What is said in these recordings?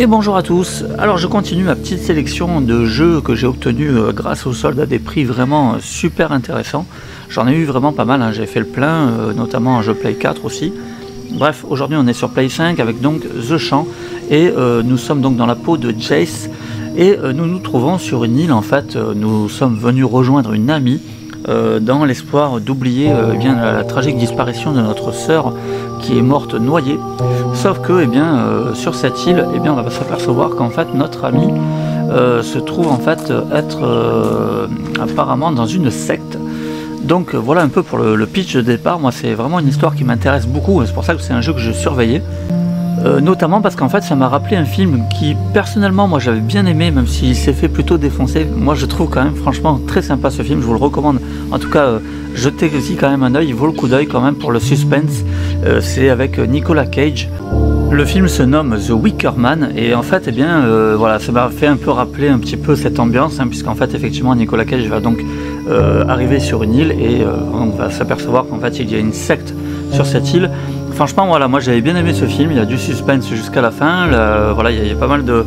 Et bonjour à tous. Alors je continue ma petite sélection de jeux que j'ai obtenus grâce aux soldes à des prix vraiment super intéressants. J'en ai eu vraiment pas mal, hein. J'ai fait le plein, notamment un jeu Play 4 aussi. Bref, aujourd'hui on est sur Play 5 avec donc The Champ et nous sommes donc dans la peau de Jace et nous nous trouvons sur une île en fait. Nous sommes venus rejoindre une amie dans l'espoir d'oublier la tragique disparition de notre sœur qui est morte noyée. Sauf que sur cette île, on va s'apercevoir qu'en fait notre ami se trouve en fait être apparemment dans une secte. Donc voilà un peu pour le pitch de départ. Moi c'est vraiment une histoire qui m'intéresse beaucoup, c'est pour ça que c'est un jeu que je surveillais. Notamment parce qu'en fait ça m'a rappelé un film qui personnellement moi j'avais bien aimé, même s'il s'est fait plutôt défoncer. Moi je trouve quand même franchement très sympa ce film, je vous le recommande. En tout cas jetez-y quand même un œil, il vaut le coup d'œil quand même pour le suspense. C'est avec Nicolas Cage. Le film se nomme The Wicker Man et en fait ça m'a fait un peu rappeler un petit peu cette ambiance, hein, puisqu'en fait effectivement Nicolas Cage va donc arriver sur une île et on va s'apercevoir qu'en fait il y a une secte sur cette île. Franchement voilà, moi j'avais bien aimé ce film, il y a du suspense jusqu'à la fin, il y a pas mal de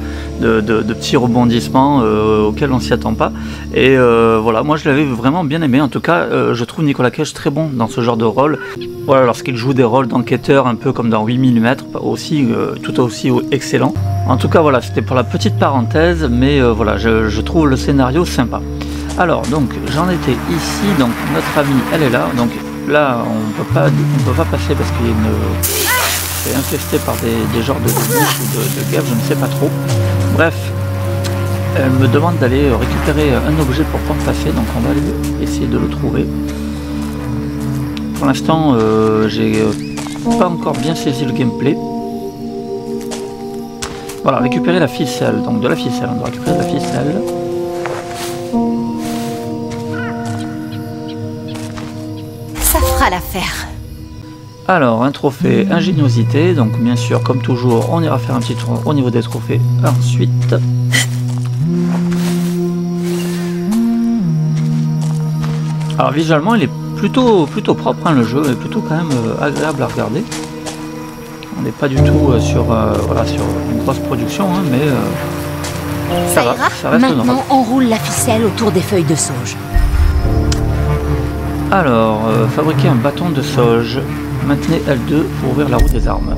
petits rebondissements auxquels on s'y attend pas. Et moi je l'avais vraiment bien aimé, en tout cas je trouve Nicolas Cage très bon dans ce genre de rôle. Voilà, lorsqu'il joue des rôles d'enquêteur un peu comme dans 8 mm, aussi, tout aussi excellent. En tout cas voilà, c'était pour la petite parenthèse, mais je trouve le scénario sympa. Alors donc j'en étais ici, donc notre amie elle est là, donc là on peut pas passer parce qu'il y a c'est infesté par des genres de mouches ou de guêpes, je ne sais pas trop. Bref, elle me demande d'aller récupérer un objet pour pouvoir passer, donc on va aller essayer de le trouver. Pour l'instant j'ai pas encore bien saisi le gameplay. Voilà, récupérer la ficelle, donc de la ficelle, on doit récupérer la ficelle. Ça fera l'affaire. Alors, un trophée ingéniosité, donc bien sûr, comme toujours, on ira faire un petit tour au niveau des trophées ensuite. Alors visuellement, il est plutôt propre, hein, le jeu est plutôt quand même agréable à regarder. On n'est pas du tout sur une grosse production, hein, mais ça va, ça reste Maintenant, normal. on roule la ficelle autour des feuilles de sauge. Alors, fabriquer un bâton de sauge. Maintenez L2 pour ouvrir la roue des armes.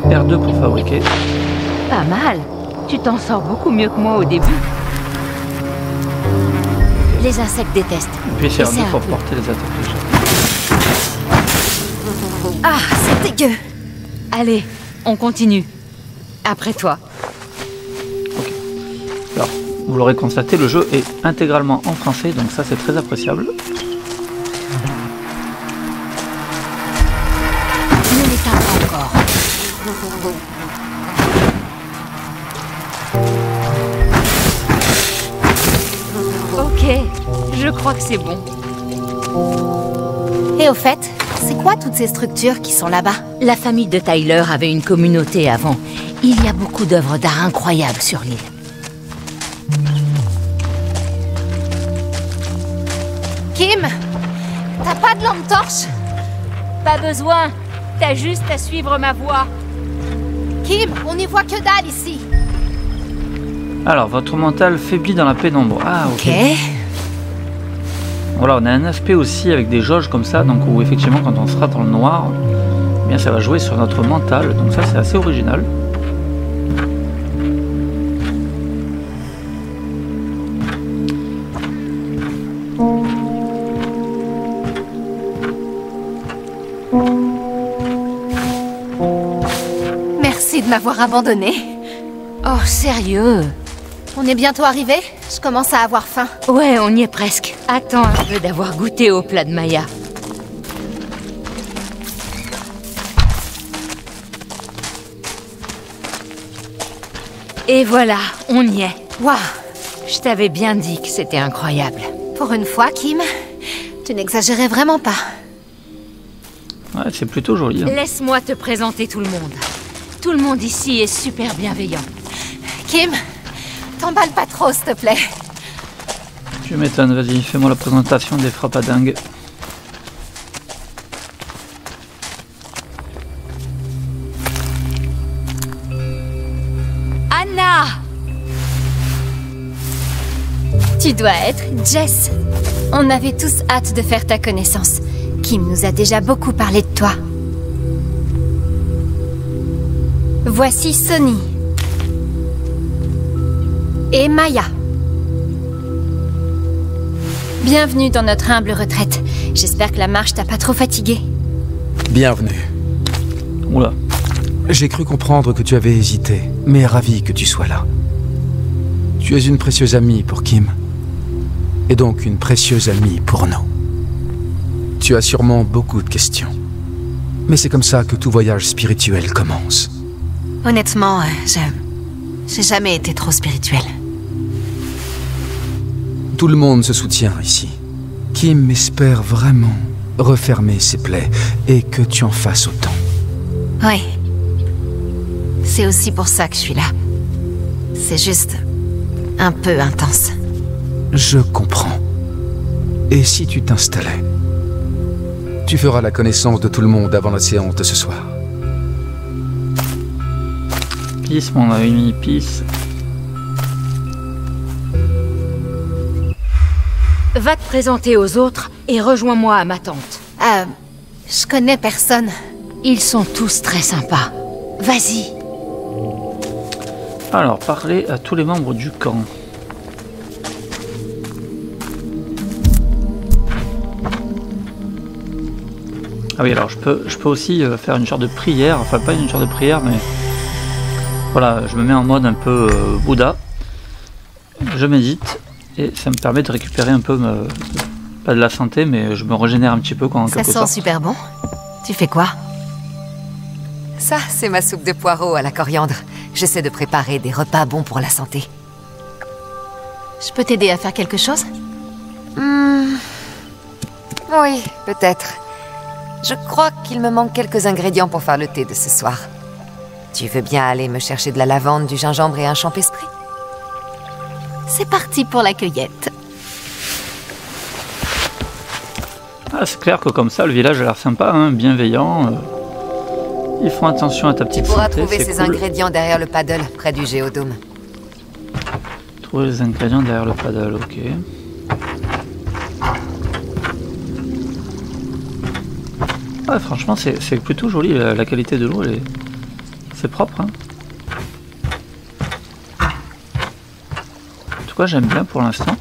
R2 pour fabriquer. Pas mal. Tu t'en sors beaucoup mieux que moi au début. Les insectes détestent. Et puis c'est R2 pour porter les attaques de jeu. Ah, c'est dégueu. Allez, on continue. Après toi. Ok. Alors, vous l'aurez constaté, le jeu est intégralement en français, donc ça c'est très appréciable. Encore. Ok, je crois que c'est bon. Et au fait, c'est quoi toutes ces structures qui sont là-bas? La famille de Tyler avait une communauté avant. Il y a beaucoup d'œuvres d'art incroyables sur l'île. Kim, t'as pas de lampe torche? Pas besoin. T'as juste à suivre ma voie. Kim, on n'y voit que dalle ici. Alors, votre mental faiblit dans la pénombre. Ah, ok. Voilà, on a un aspect aussi avec des jauges comme ça, donc où effectivement, quand on sera dans le noir, eh bien ça va jouer sur notre mental. Donc ça, c'est assez original. Merci de m'avoir abandonné. Oh, sérieux? On est bientôt arrivé? Je commence à avoir faim. Ouais, on y est presque. Attends un peu d'avoir goûté au plat de Maya. Et voilà, on y est. Waouh! Je t'avais bien dit que c'était incroyable. Pour une fois, Kim, tu n'exagérais vraiment pas. Ouais, c'est plutôt joli. Hein. Laisse-moi te présenter tout le monde. Tout le monde ici est super bienveillant. Kim, t'emballes pas trop, s'il te plaît. Tu m'étonnes, vas-y, fais-moi la présentation des frappes à dingue. Tu dois être Jess. On avait tous hâte de faire ta connaissance. Kim nous a déjà beaucoup parlé de toi. Voici Sonny. Et Maya. Bienvenue dans notre humble retraite. J'espère que la marche t'a pas trop fatigué. Bienvenue. Oula. J'ai cru comprendre que tu avais hésité, mais ravi que tu sois là. Tu es une précieuse amie pour Kim. Et donc une précieuse amie pour nous. Tu as sûrement beaucoup de questions. Mais c'est comme ça que tout voyage spirituel commence. Honnêtement, j'ai jamais été trop spirituelle. Tout le monde se soutient ici. Kim espère vraiment refermer ses plaies et que tu en fasses autant. Oui. C'est aussi pour ça que je suis là. C'est juste un peu intense. Je comprends. Et si tu t'installais? Tu feras la connaissance de tout le monde avant la séance de ce soir. Peace, mon ami, peace. Va te présenter aux autres et rejoins-moi à ma tante. Je connais personne. Ils sont tous très sympas. Vas-y. Alors, parler à tous les membres du camp. Ah oui, alors je peux aussi faire une sorte de prière, enfin pas une sorte de prière, mais voilà, je me mets en mode un peu Bouddha, je médite, et ça me permet de récupérer un peu, pas de la santé, mais je me régénère un petit peu en quelque sorte. Ça sent super bon. Tu fais quoi? Ça, c'est ma soupe de poireaux à la coriandre. J'essaie de préparer des repas bons pour la santé. Je peux t'aider à faire quelque chose? Oui, peut-être. Je crois qu'il me manque quelques ingrédients pour faire le thé de ce soir. Tu veux bien aller me chercher de la lavande, du gingembre et un champesprit? C'est parti pour la cueillette. Ah, c'est clair que comme ça, le village a l'air sympa, hein, bienveillant. Ils font attention à ta petite santé. Tu pourras trouver ces ingrédients derrière le paddle, près du géodôme. Trouver les ingrédients derrière le paddle, ok. Ah, franchement, c'est plutôt joli, la qualité de l'eau, c'est propre. Hein. En tout cas, j'aime bien pour l'instant.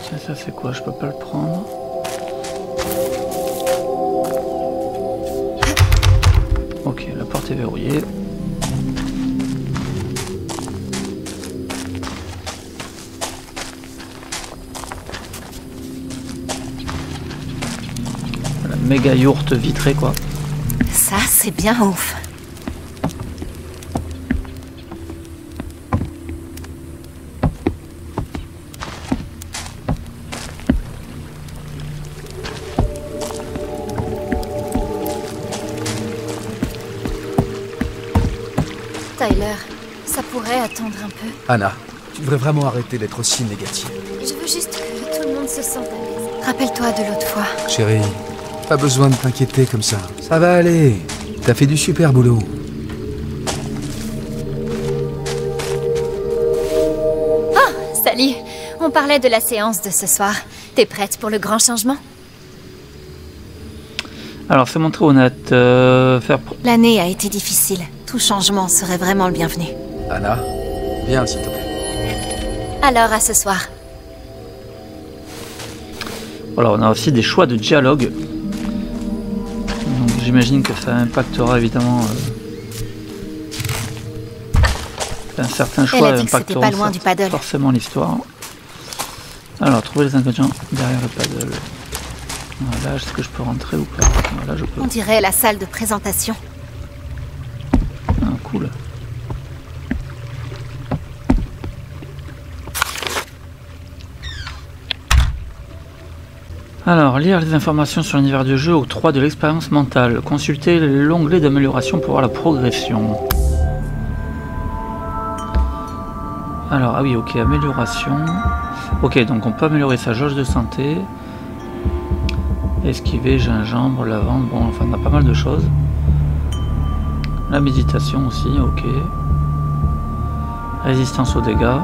Tiens, ça c'est quoi? Je peux pas le prendre. Ok, la porte est verrouillée. Méga yourte vitrée quoi. Ça c'est bien ouf. Tyler, ça pourrait attendre un peu. Anna, tu devrais vraiment arrêter d'être aussi négative. Je veux juste que tout le monde se sente à l'aise. Rappelle-toi de l'autre fois. Chérie, pas besoin de t'inquiéter comme ça. Ça va aller. T'as fait du super boulot. Oh, salut. On parlait de la séance de ce soir. T'es prête pour le grand changement? Alors, c'est montré honnête. Faire... L'année a été difficile. Tout changement serait vraiment le bienvenu. Anna, viens s'il te plaît. Alors, à ce soir. Voilà, on a aussi des choix de dialogue. Donc j'imagine que ça impactera évidemment... un certain choix impactera pas loin du paddle. Forcément l'histoire. Alors, trouver les ingrédients derrière le paddle. Voilà, est-ce que je peux rentrer ou pas? Voilà, je peux. On dirait la salle de présentation. Ah, cool. Alors, lire les informations sur l'univers du jeu, octroi de l'expérience mentale. Consulter l'onglet d'amélioration pour voir la progression. Alors, ah oui, ok, amélioration. Ok, donc on peut améliorer sa jauge de santé. Esquiver, gingembre, lavande, bon, enfin on a pas mal de choses. La méditation aussi, ok. Résistance aux dégâts.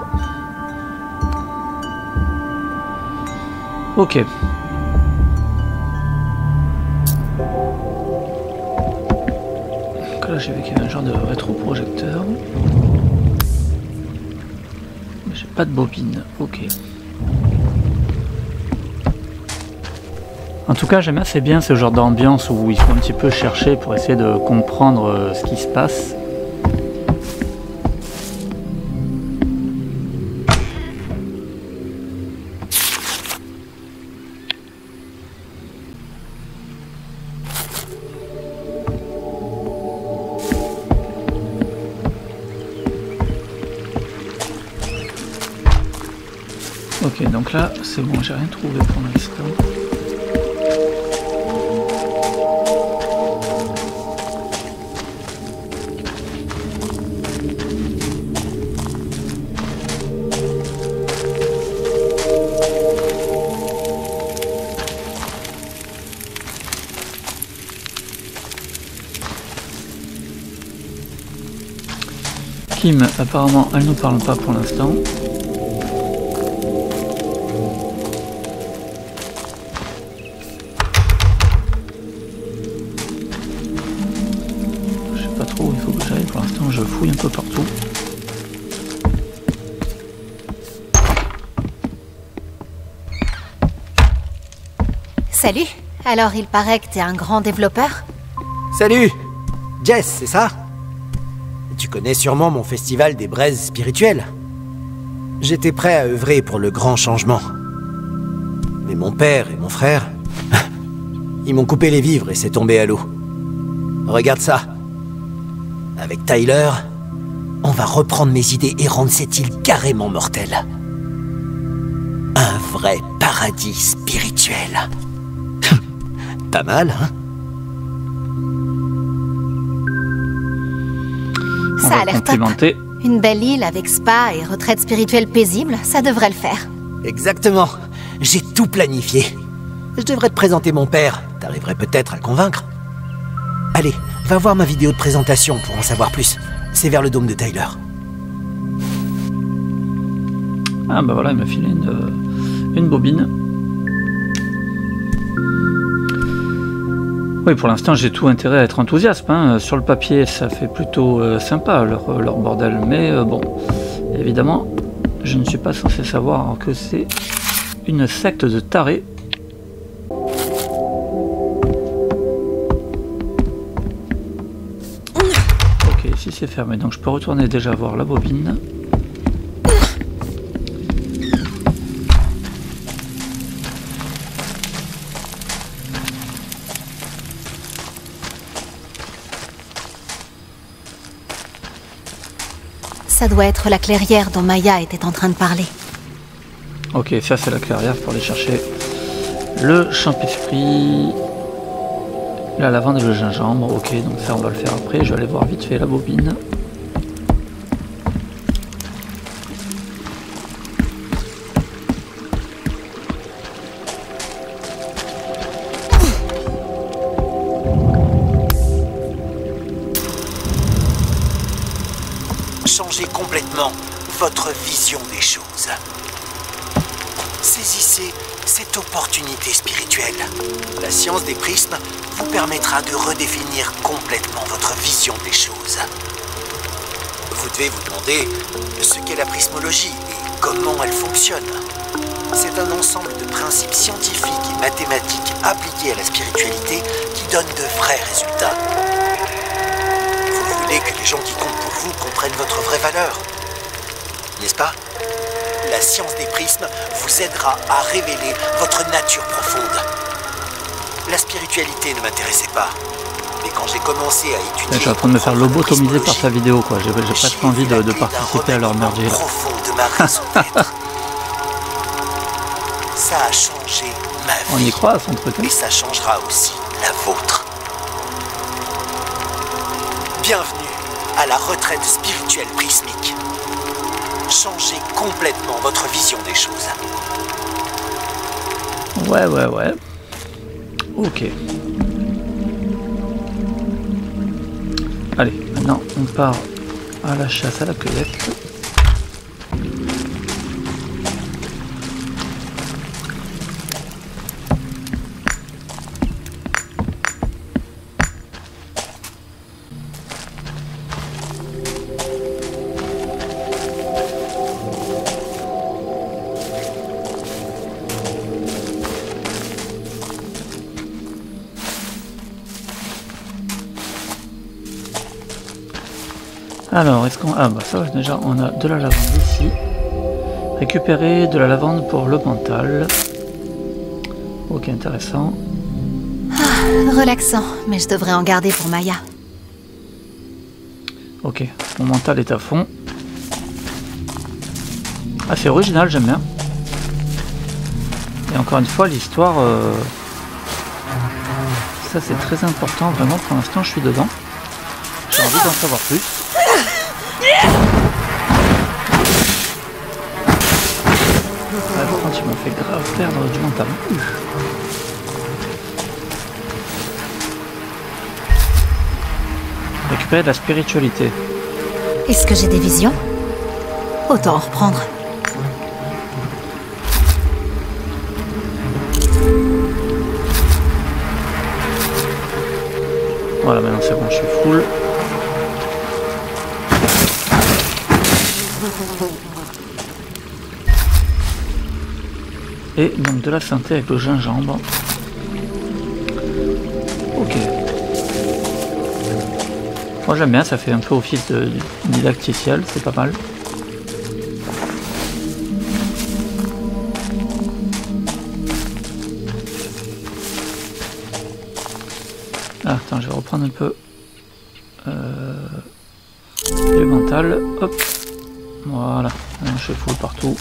Ok. Donc là j'ai vu qu'il y avait un genre de rétroprojecteur. Mais j'ai pas de bobine, ok. En tout cas, j'aime assez bien ce genre d'ambiance où il faut un petit peu chercher pour essayer de comprendre ce qui se passe. Ok, donc là, c'est bon, j'ai rien trouvé pour l'instant. Kim, apparemment, elle nous parle pas pour l'instant. Je sais pas trop où il faut que j'aille pour l'instant, je fouille un peu partout. Salut. Alors, il paraît que t'es un grand développeur? Salut! Jess, c'est ça? Tu connais sûrement mon festival des braises spirituelles. J'étais prêt à œuvrer pour le grand changement. Mais mon père et mon frère... ils m'ont coupé les vivres et c'est tombé à l'eau. Regarde ça. Avec Tyler, on va reprendre mes idées et rendre cette île carrément mortelle. Un vrai paradis spirituel. Pas mal, hein? Ça a l'air top. Une belle île avec spa et retraite spirituelle paisible, ça devrait le faire. Exactement. J'ai tout planifié. Je devrais te présenter mon père. T'arriverais peut-être à le convaincre. Allez, va voir ma vidéo de présentation pour en savoir plus. C'est vers le dôme de Tyler. Ah bah voilà, il m'a filé une bobine. Oui, pour l'instant, j'ai tout intérêt à être enthousiaste. Hein. Sur le papier, ça fait plutôt sympa leur bordel. Mais bon, évidemment, je ne suis pas censé savoir que c'est une secte de tarés. Ok, ici c'est fermé. Donc je peux retourner déjà voir la bobine. Ça doit être la clairière dont Maya était en train de parler. Ok, ça c'est la clairière pour aller chercher le champesprit, la lavande et le gingembre. Ok, donc ça on va le faire après. Je vais aller voir vite fait la bobine. Changez complètement votre vision des choses. Saisissez cette opportunité spirituelle. La science des prismes vous permettra de redéfinir complètement votre vision des choses. Vous devez vous demander ce qu'est la prismologie et comment elle fonctionne. C'est un ensemble de principes scientifiques et mathématiques appliqués à la spiritualité qui donnent de vrais résultats. Vous voulez que les gens qui comptent pour vous comprennent votre vraie valeur, n'est-ce pas? La science des prismes vous aidera à révéler votre nature profonde. La spiritualité ne m'intéressait pas, mais quand j'ai commencé à étudier... Je suis en train de me faire lobotomiser par sa vidéo, quoi. J'ai presque envie de participer à leur merdier. De ma raison d'être. Ça a changé ma vie. On y croit à son truc. Et ça changera aussi la vôtre. Bienvenue à la retraite spirituelle prismique. Changez complètement votre vision des choses. Ouais. Ok. Allez, maintenant on part à la chasse à la cueillette. Alors, est-ce qu'on... Ah bah ça déjà, on a de la lavande ici. Récupérer de la lavande pour le mental. Ok, intéressant. Ah, relaxant, mais je devrais en garder pour Maya. Ok, mon mental est à fond. Ah, c'est original, j'aime bien. Et encore une fois, l'histoire... Ça, c'est très important, vraiment, pour l'instant, je suis dedans. J'ai envie d'en savoir plus. Ah, par contre, tu m'as fait grave perdre du mental. Récupérer de la spiritualité. Est-ce que j'ai des visions? Autant en reprendre. Voilà, maintenant c'est bon, je suis full. Et donc de la santé avec le gingembre. Ok. Moi j'aime bien, ça fait un peu office de didacticiel, c'est pas mal. Ah, attends, je vais reprendre un peu le mental. Hop. Voilà, je suis full partout.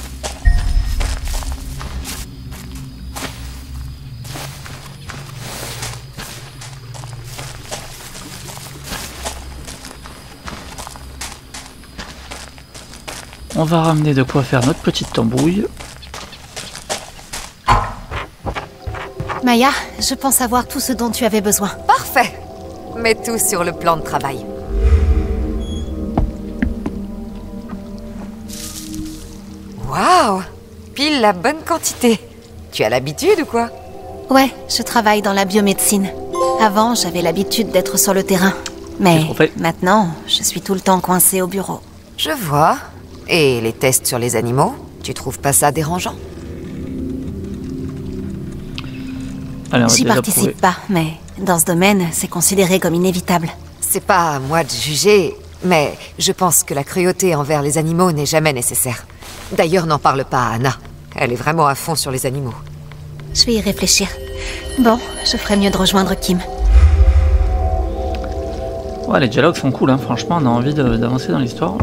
On va ramener de quoi faire notre petite tambouille. Maya, je pense avoir tout ce dont tu avais besoin. Parfait. Mets tout sur le plan de travail. Waouh! Pile la bonne quantité. Tu as l'habitude ou quoi? Ouais, je travaille dans la biomédecine. Avant, j'avais l'habitude d'être sur le terrain. Mais maintenant, je suis tout le temps coincée au bureau. Je vois. Et les tests sur les animaux? Tu trouves pas ça dérangeant? J'y participe pas, mais dans ce domaine, c'est considéré comme inévitable. C'est pas à moi de juger, mais je pense que la cruauté envers les animaux n'est jamais nécessaire. D'ailleurs, n'en parle pas à Anna. Elle est vraiment à fond sur les animaux. Je vais y réfléchir. Bon, je ferais mieux de rejoindre Kim. Ouais, les dialogues sont cool, hein. Franchement, on a envie d'avancer dans l'histoire.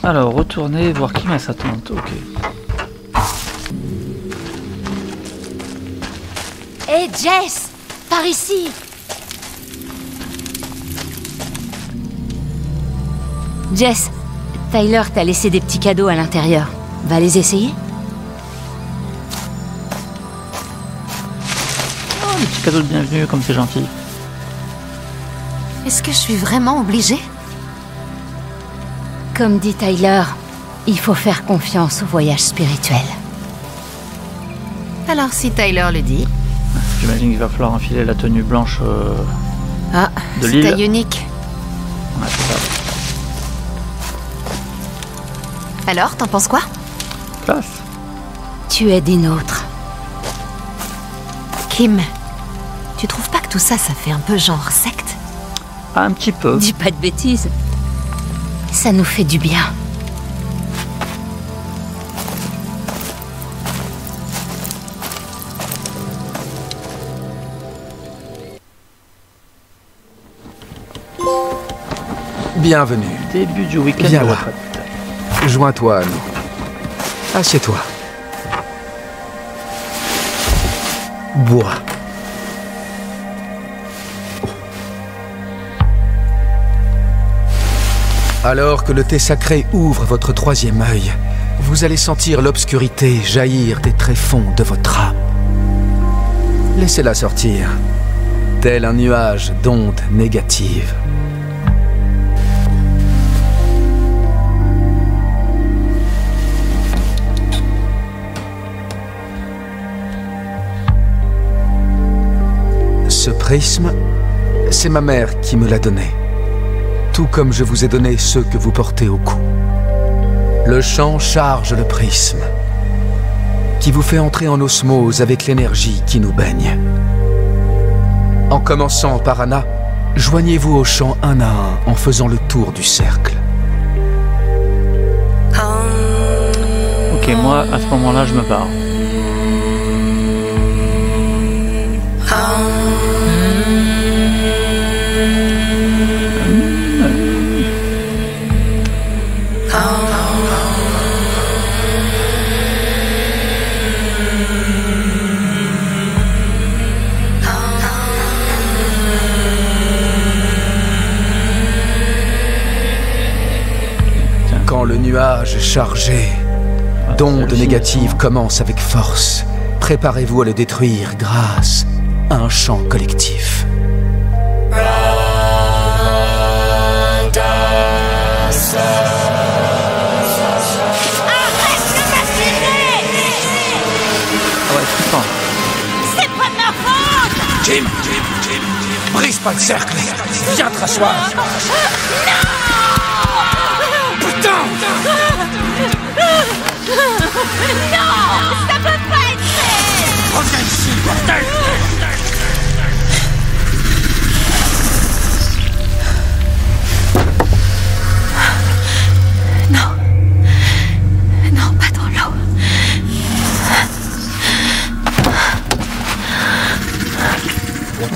Alors, retourner voir Kim à sa tante, ok. Hé, Jess! Par ici! Jess, Tyler t'a laissé des petits cadeaux à l'intérieur. Va les essayer? Oh, des petits cadeaux de bienvenue, comme c'est gentil. Est-ce que je suis vraiment obligée? Comme dit Tyler, il faut faire confiance au voyage spirituel. Alors si Tyler le dit... J'imagine qu'il va falloir enfiler la tenue blanche de l'île. C'est taille unique. Ouais, c'est ça. Alors, t'en penses quoi? Classe. Tu es des nôtres. Kim, tu trouves pas que tout ça, ça fait un peu genre secte? Un petit peu. Dis pas de bêtises. Ça nous fait du bien. Bienvenue. Début du week-end Viens de là. retraite. Joins-toi à nous. Assieds-toi. Bois. Alors que le thé sacré ouvre votre troisième œil, vous allez sentir l'obscurité jaillir des tréfonds de votre âme. Laissez-la sortir, tel un nuage d'ondes négatives. Ce prisme, c'est ma mère qui me l'a donné. Tout comme je vous ai donné ceux que vous portez au cou. Le chant charge le prisme, qui vous fait entrer en osmose avec l'énergie qui nous baigne. En commençant par Anna, joignez-vous au chant un à un en faisant le tour du cercle. Ok, moi, à ce moment-là, je me barre. Quand le nuage chargé d'ondes négatives commence avec force, préparez-vous à le détruire grâce à un chant collectif. Jim, brise pas le cercle. Viens te rasseoir. Putain! Non! Ça peut pas être fait! Reviens ici, bordel! Non. Non, pas dans l'eau.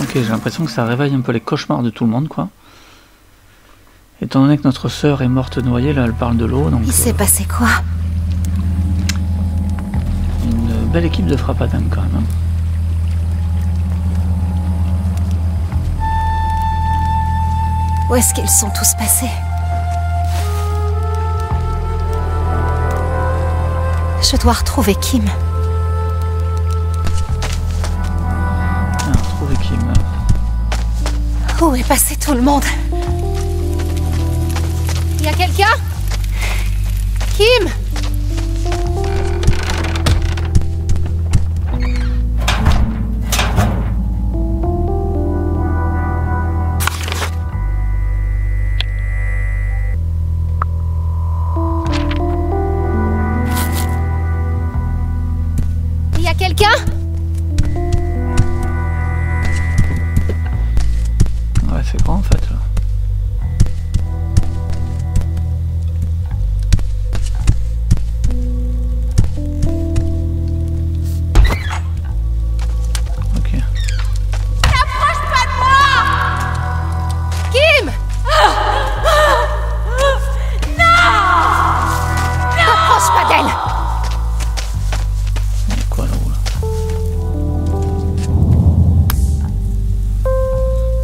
Ok, j'ai l'impression que ça réveille un peu les cauchemars de tout le monde, quoi. Étant donné que notre sœur est morte noyée, là elle parle de l'eau, donc... Il s'est passé quoi? Une belle équipe de frappadingue quand même. Où est-ce qu'ils sont tous passés? Je dois retrouver Kim. Retrouver Kim. Où est passé tout le monde? Y a quelqu'un? Kim? Y a quelqu'un? Ouais, c'est grand en fait là.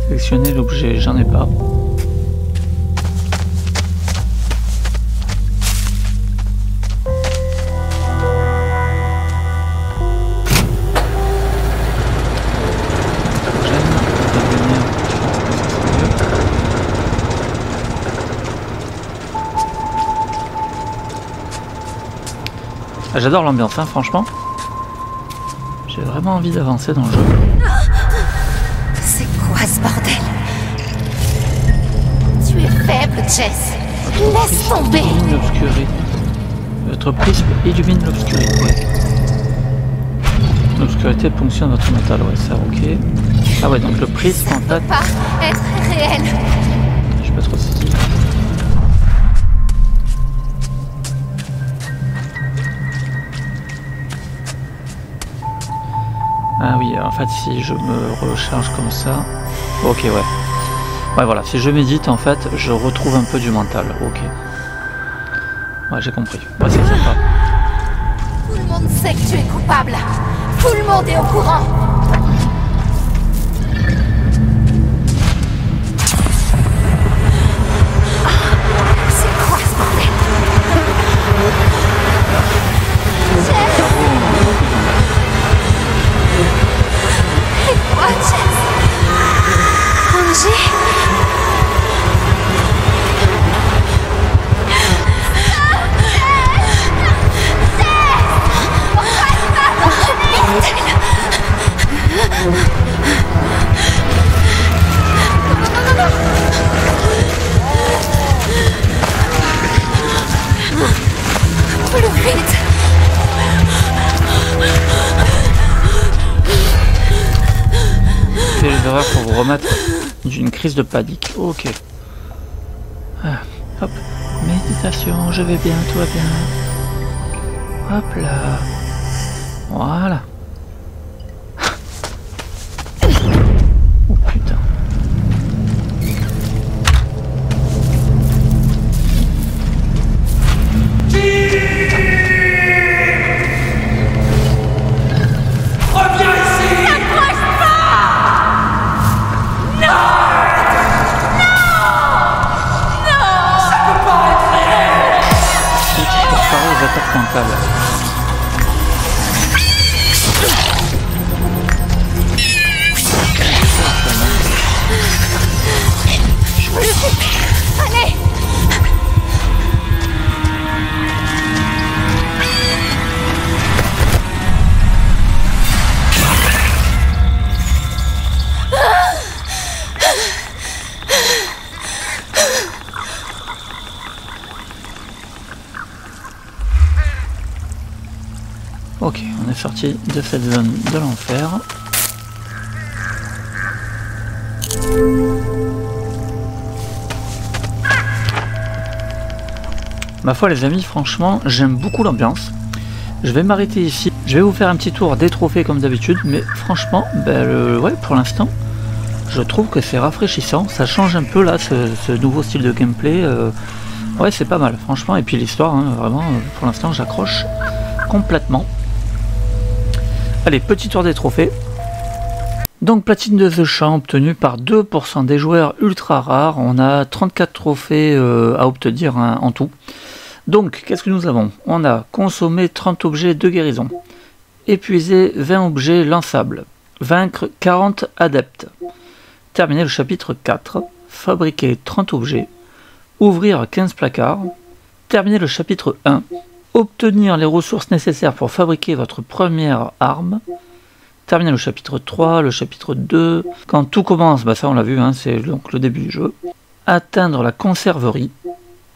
Sélectionner l'objet, j'en ai pas. Ah, j'adore l'ambiance, hein, franchement. J'ai vraiment envie d'avancer dans le jeu. C'est quoi ce bordel? Tu es faible, Jess. Laisse tomber. Illumine l'obscurité. Votre prisme illumine l'obscurité. L'obscurité ponctionne votre mental, ouais, ça, ok. Ah ouais, donc le prisme, Ça en peut fait... pas être réel. Je sais pas trop si... Ah oui, en fait, si je me recharge comme ça... Ok, ouais. Ouais, voilà, si je médite, en fait, je retrouve un peu du mental. Ok. Ouais, j'ai compris. Ouais, c'est sympa. Tout le monde sait que tu es coupable. Tout le monde est au courant. C'est quoi ce bordel? Jess! Vite! Faites les erreurs pour vous remettre d'une crise de panique. Ok. Ah, hop. Méditation, je vais bien, tout va bien. Hop là. Voilà. Oh putain. Reviens ici! Pour parer aux attaques mentales. Allez! Ok, on est sorti de cette zone de l'enfer. Ma foi les amis, franchement, j'aime beaucoup l'ambiance. Je vais m'arrêter ici. Je vais vous faire un petit tour des trophées comme d'habitude, mais franchement, ouais, pour l'instant, je trouve que c'est rafraîchissant. Ça change un peu là, ce nouveau style de gameplay. Ouais, c'est pas mal, franchement. Et puis l'histoire, hein, vraiment, pour l'instant, j'accroche complètement. Allez, petit tour des trophées. Donc platine de The Champ obtenue par 2% des joueurs ultra rares. On a 34 trophées à obtenir hein, en tout. Donc qu'est-ce que nous avons? On a consommé 30 objets de guérison, épuisé 20 objets lançables, vaincre 40 adeptes, terminer le chapitre 4, fabriquer 30 objets, ouvrir 15 placards, terminer le chapitre 1, obtenir les ressources nécessaires pour fabriquer votre première arme, terminer le chapitre 3, le chapitre 2, quand tout commence, bah ça on l'a vu, hein, c'est donc le début du jeu, atteindre la conserverie,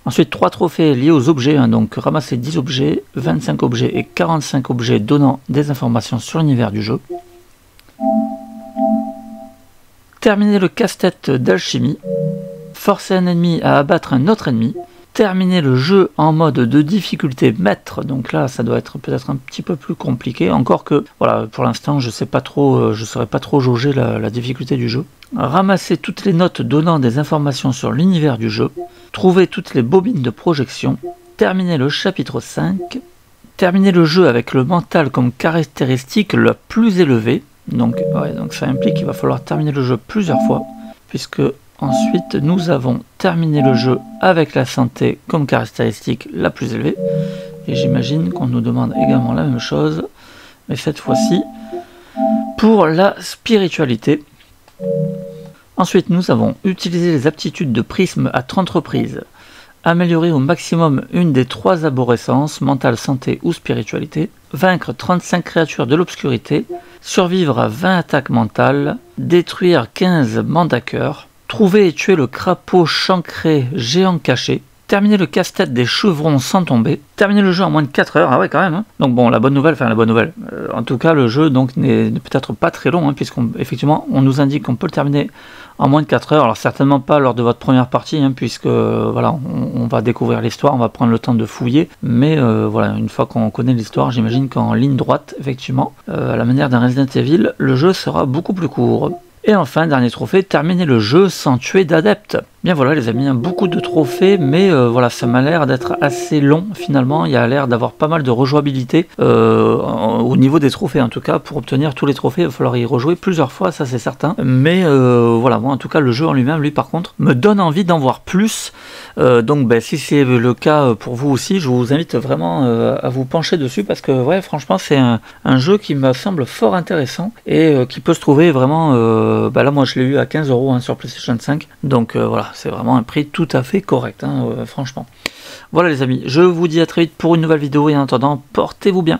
ensuite 3 trophées liés aux objets, hein, donc ramasser 10 objets, 25 objets et 45 objets donnant des informations sur l'univers du jeu, terminer le casse-tête d'alchimie, forcer un ennemi à abattre un autre ennemi, terminer le jeu en mode de difficulté maître, donc là ça doit être peut-être un petit peu plus compliqué, encore que voilà pour l'instant je sais pas trop, je saurais pas trop jauger la difficulté du jeu. Ramasser toutes les notes donnant des informations sur l'univers du jeu, trouver toutes les bobines de projection, terminer le chapitre 5, terminer le jeu avec le mental comme caractéristique la plus élevée, donc, ouais, donc ça implique qu'il va falloir terminer le jeu plusieurs fois, puisque ensuite nous avons terminé le jeu avec la santé comme caractéristique la plus élevée, et j'imagine qu'on nous demande également la même chose, mais cette fois-ci pour la spiritualité. Ensuite nous avons utilisé les aptitudes de prisme à 30 reprises, améliorer au maximum une des 3 arborescences, mentale, santé ou spiritualité, vaincre 35 créatures de l'obscurité, survivre à 20 attaques mentales, détruire 15 mandaqueurs, trouver et tuer le crapaud chancré géant caché, terminer le casse-tête des chevrons sans tomber, terminer le jeu en moins de 4 heures, ah ouais quand même, hein. Donc bon, la bonne nouvelle, en tout cas le jeu donc n'est peut-être pas très long, hein, puisqu'effectivement on nous indique qu'on peut le terminer en moins de 4 heures, alors certainement pas lors de votre première partie, hein, puisque voilà, on va découvrir l'histoire, on va prendre le temps de fouiller, mais voilà, une fois qu'on connaît l'histoire, j'imagine qu'en ligne droite, effectivement, à la manière d'un Resident Evil, le jeu sera beaucoup plus court. Et enfin, dernier trophée, terminer le jeu sans tuer d'adeptes. Bien voilà les amis, beaucoup de trophées, mais voilà, ça m'a l'air d'être assez long finalement. Il y a l'air d'avoir pas mal de rejouabilité au niveau des trophées en tout cas. Pour obtenir tous les trophées, il va falloir y rejouer plusieurs fois, ça c'est certain. Mais voilà, moi en tout cas le jeu en lui-même, lui par contre, me donne envie d'en voir plus. Donc si c'est le cas pour vous aussi, je vous invite vraiment à vous pencher dessus parce que ouais, franchement c'est un jeu qui me semble fort intéressant et qui peut se trouver vraiment... là moi je l'ai eu à 15 € hein, sur PlayStation 5, donc voilà, c'est vraiment un prix tout à fait correct, hein, franchement. Voilà les amis, je vous dis à très vite pour une nouvelle vidéo et en attendant, portez-vous bien.